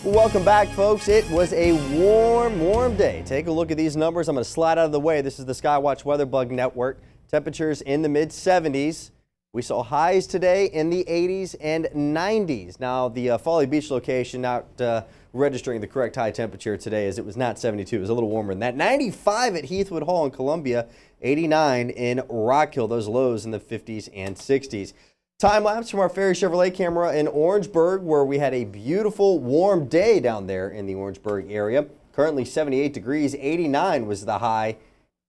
Welcome back, folks. It was a warm day. Take a look at these numbers. I'm going to slide out of the way. This is the SkyWatch Weather Bug Network. Temperatures in the mid-70s. We saw highs today in the 80s and 90s. Now, the Folly Beach location not registering the correct high temperature today, as it was not 72. It was a little warmer than that. 95 at Heathwood Hall in Columbia, 89 in Rock Hill. Those lows in the 50s and 60s. Time lapse from our Ferry Chevrolet camera in Orangeburg, where we had a beautiful warm day down there in the Orangeburg area. Currently 78 degrees, 89 was the high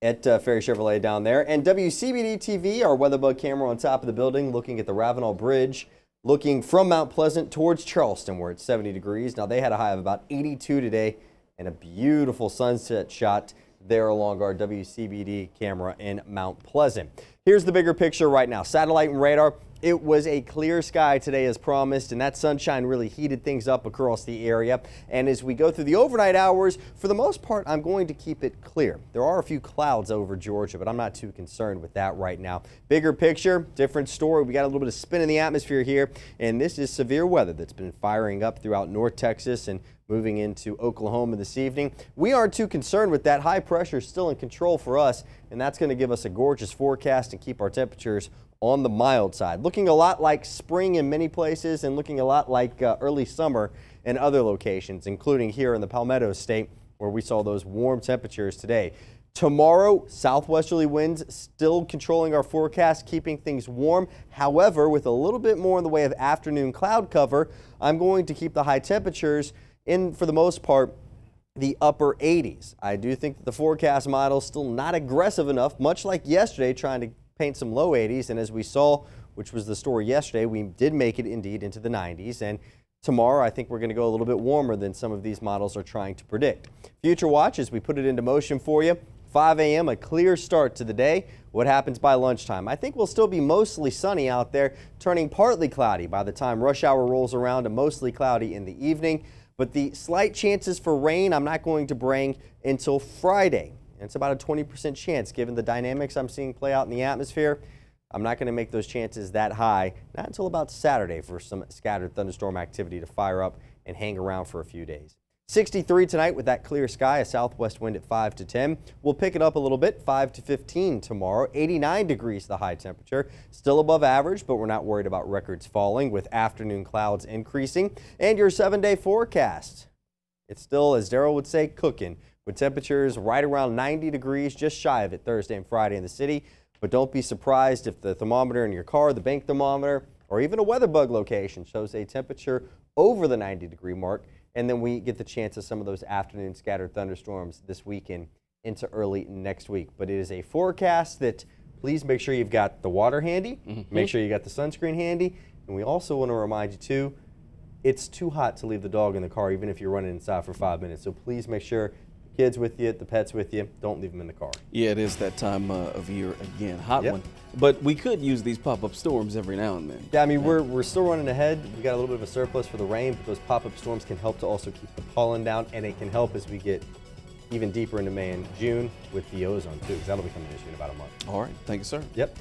at Ferry Chevrolet down there. And WCBD TV, our weather bug camera on top of the building, looking at the Ravenel Bridge, looking from Mount Pleasant towards Charleston, where it's 70 degrees. Now, they had a high of about 82 today and a beautiful sunset shot there along our WCBD camera in Mount Pleasant. Here's the bigger picture right now. Satellite and radar. It was a clear sky today as promised, and that sunshine really heated things up across the area. And as we go through the overnight hours, for the most part, I'm going to keep it clear. There are a few clouds over Georgia, but I'm not too concerned with that right now. Bigger picture, different story. We got a little bit of spin in the atmosphere here, and this is severe weather that's been firing up throughout North Texas and moving into Oklahoma this evening. We aren't too concerned with that. High pressure is still in control for us, and that's going to give us a gorgeous forecast and keep our temperatures on the mild side. Looking a lot like spring in many places and looking a lot like early summer in other locations, including here in the Palmetto State, where we saw those warm temperatures today. Tomorrow, southwesterly winds still controlling our forecast, keeping things warm. However, with a little bit more in the way of afternoon cloud cover, I'm going to keep the high temperatures in, for the most part, the upper 80s. I do think that the forecast model is still not aggressive enough, much like yesterday, trying to paint some low 80s, and as we saw, which was the story yesterday, we did make it indeed into the 90s, and tomorrow I think we're going to go a little bit warmer than some of these models are trying to predict. Future watch as we put it into motion for you. 5 a.m. a clear start to the day. What happens by lunchtime? I think we'll still be mostly sunny out there, turning partly cloudy by the time rush hour rolls around, and mostly cloudy in the evening. But the slight chances for rain I'm not going to bring until Friday. It's about a 20% chance given the dynamics I'm seeing play out in the atmosphere. I'm not going to make those chances that high, not until about Saturday for some scattered thunderstorm activity to fire up and hang around for a few days. 63 tonight with that clear sky, a southwest wind at 5 to 10. We'll pick it up a little bit, 5 to 15 tomorrow. 89 degrees the high temperature, still above average, but we're not worried about records falling with afternoon clouds increasing. And your 7-day forecast. It's still, as Daryl would say, cooking, with temperatures right around 90 degrees, just shy of it Thursday and Friday in the city. But don't be surprised if the thermometer in your car, the bank thermometer, or even a weather bug location shows a temperature over the 90-degree mark. And then we get the chance of some of those afternoon scattered thunderstorms this weekend into early next week. But it is a forecast that please make sure you've got the water handy, make sure you got the sunscreen handy. And we also want to remind you, too, it's too hot to leave the dog in the car, even if you're running inside for 5 minutes. So please make sure kids with you, the pets with you, don't leave them in the car. Yeah, it is that time of year again, hot one. But we could use these pop-up storms every now and then. Yeah, I mean, we're still running ahead. We got a little bit of a surplus for the rain, but those pop-up storms can help to also keep the pollen down, and it can help as we get even deeper into May and June with the ozone too, because that'll become an issue in about a month. All right, thank you, sir. Yep.